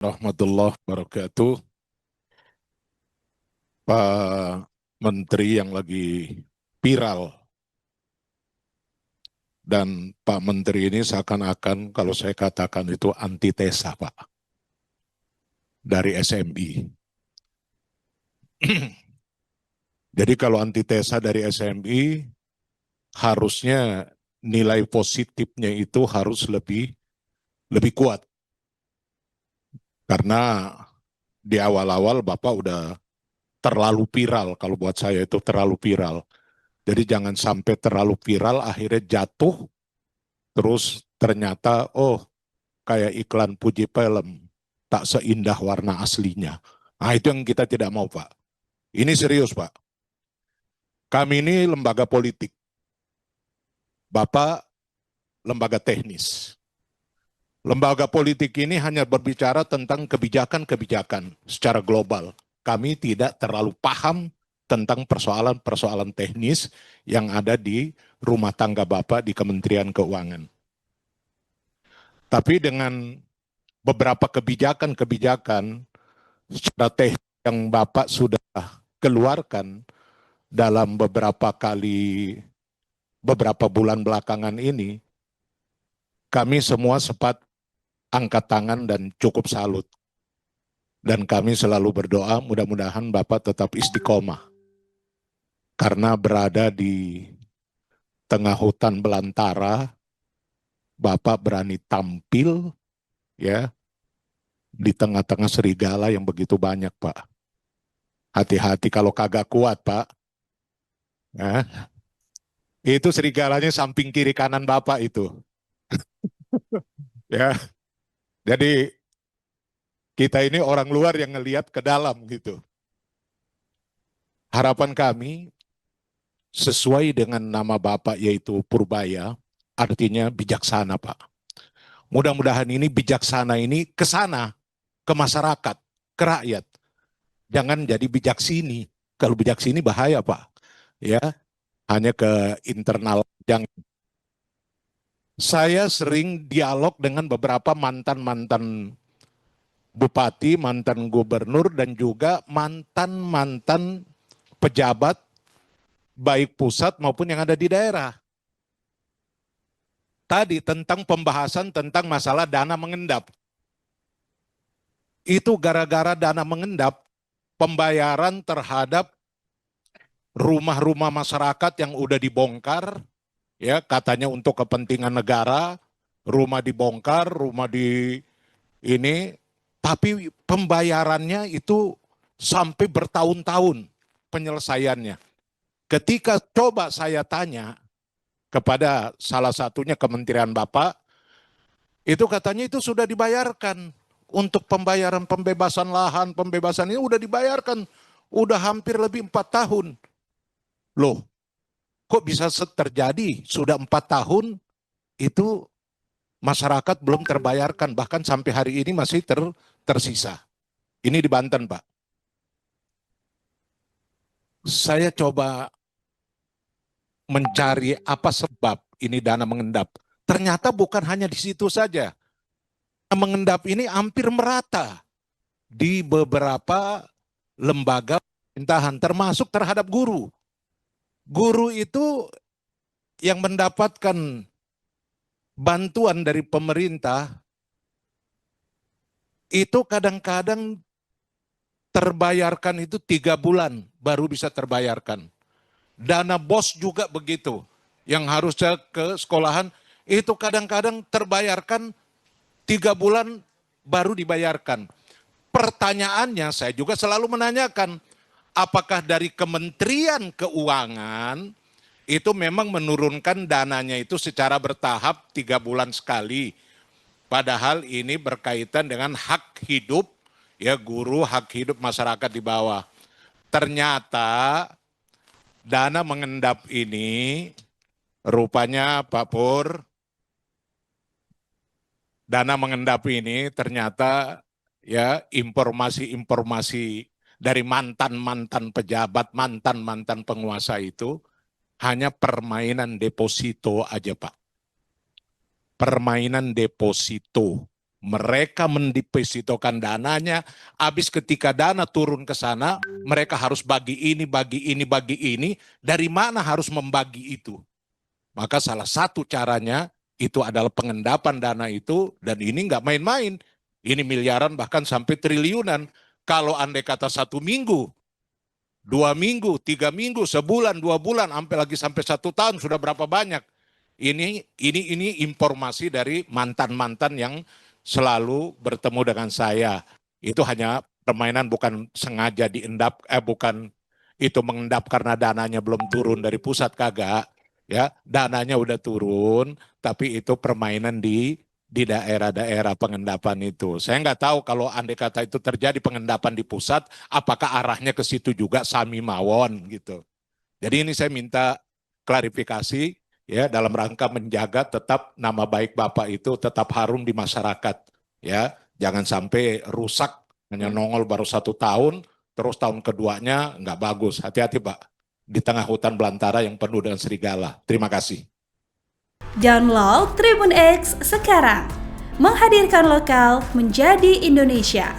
Warahmatullahi wabarakatuh. Pak Menteri yang lagi viral, dan Pak Menteri ini seakan-akan kalau saya katakan itu antitesa Pak, dari SMI. Jadi kalau antitesa dari SMI, harusnya nilai positifnya itu harus lebih kuat. Karena di awal-awal Bapak udah terlalu viral, kalau buat saya itu terlalu viral. Jadi jangan sampai terlalu viral akhirnya jatuh, terus ternyata kayak iklan Puji Film, tak seindah warna aslinya. Nah itu yang kita tidak mau Pak. Ini serius Pak. Kami ini lembaga politik, Bapak lembaga teknis. Lembaga politik ini hanya berbicara tentang kebijakan-kebijakan secara global. Kami tidak terlalu paham tentang persoalan-persoalan teknis yang ada di rumah tangga Bapak di Kementerian Keuangan. Tapi dengan beberapa kebijakan-kebijakan strategi yang Bapak sudah keluarkan dalam beberapa bulan belakangan ini, kami semua sempat angkat tangan dan cukup salut. Dan kami selalu berdoa mudah-mudahan Bapak tetap istiqomah. Karena berada di tengah hutan belantara, Bapak berani tampil ya di tengah-tengah serigala yang begitu banyak Pak. Hati-hati kalau kagak kuat Pak. Ya. Itu serigalanya samping kiri kanan Bapak itu. Ya, jadi kita ini orang luar yang ngelihat ke dalam gitu. Harapan kami sesuai dengan nama Bapak yaitu Purbaya, artinya bijaksana Pak. Mudah-mudahan ini bijaksana ini ke sana, ke masyarakat, ke rakyat. Jangan jadi bijaksini. Kalau bijaksini bahaya Pak. Ya, hanya ke internal. Saya sering dialog dengan beberapa mantan-mantan bupati, mantan gubernur, dan juga mantan-mantan pejabat baik pusat maupun yang ada di daerah. Tadi tentang pembahasan tentang masalah dana mengendap. Itu gara-gara dana mengendap, pembayaran terhadap rumah-rumah masyarakat yang udah dibongkar, ya katanya untuk kepentingan negara, rumah dibongkar, rumah di ini, tapi pembayarannya itu sampai bertahun-tahun penyelesaiannya. Ketika coba saya tanya kepada salah satunya Kementerian Bapak, itu katanya itu sudah dibayarkan. Untuk pembayaran pembebasan lahan, pembebasan ini udah dibayarkan. Udah hampir lebih 4 tahun. Loh, kok bisa terjadi? Sudah 4 tahun, itu masyarakat belum terbayarkan. Bahkan sampai hari ini masih tersisa. Ini di Banten, Pak. Saya coba mencari apa sebab ini dana mengendap. Ternyata bukan hanya di situ saja. Dana mengendap ini hampir merata di beberapa lembaga pemerintahan, termasuk terhadap guru. Guru itu yang mendapatkan bantuan dari pemerintah, itu kadang-kadang terbayarkan itu 3 bulan baru bisa terbayarkan. Dana BOS juga begitu, yang harusnya ke sekolahan, itu kadang-kadang terbayarkan 3 bulan baru dibayarkan. Pertanyaannya saya juga selalu menanyakan, apakah dari Kementerian Keuangan itu memang menurunkan dananya itu secara bertahap 3 bulan sekali. Padahal ini berkaitan dengan hak hidup, ya guru, hak hidup masyarakat di bawah. Ternyata dana mengendap ini rupanya Pak Pur, dana mengendap ini ternyata ya informasi-informasi dari mantan-mantan pejabat, mantan-mantan penguasa itu hanya permainan deposito aja Pak. Permainan deposito. mereka mendepositokan dananya, habis ketika dana turun ke sana, mereka harus bagi ini, bagi ini, bagi ini, dari mana harus membagi itu? Maka salah satu caranya itu adalah pengendapan dana itu, dan ini nggak main-main. Ini miliaran bahkan sampai triliunan. Kalau andai kata 1 minggu, 2 minggu, 3 minggu, sebulan, 2 bulan, sampai 1 tahun sudah berapa banyak? Ini informasi dari mantan-mantan yang selalu bertemu dengan saya. Itu hanya permainan, bukan sengaja diendap, bukan itu mengendap karena dananya belum turun dari pusat, kagak. Ya, dananya udah turun, tapi itu permainan di daerah-daerah pengendapan itu. Saya nggak tahu kalau andai kata itu terjadi pengendapan di pusat, apakah arahnya ke situ juga Sami Mawon gitu. Jadi ini saya minta klarifikasi ya dalam rangka menjaga tetap nama baik Bapak itu tetap harum di masyarakat ya. Jangan sampai rusak hanya nongol baru 1 tahun, terus tahun keduanya nggak bagus. Hati-hati Pak di tengah hutan belantara yang penuh dengan serigala. Terima kasih. Download Tribun X sekarang, menghadirkan lokal menjadi Indonesia.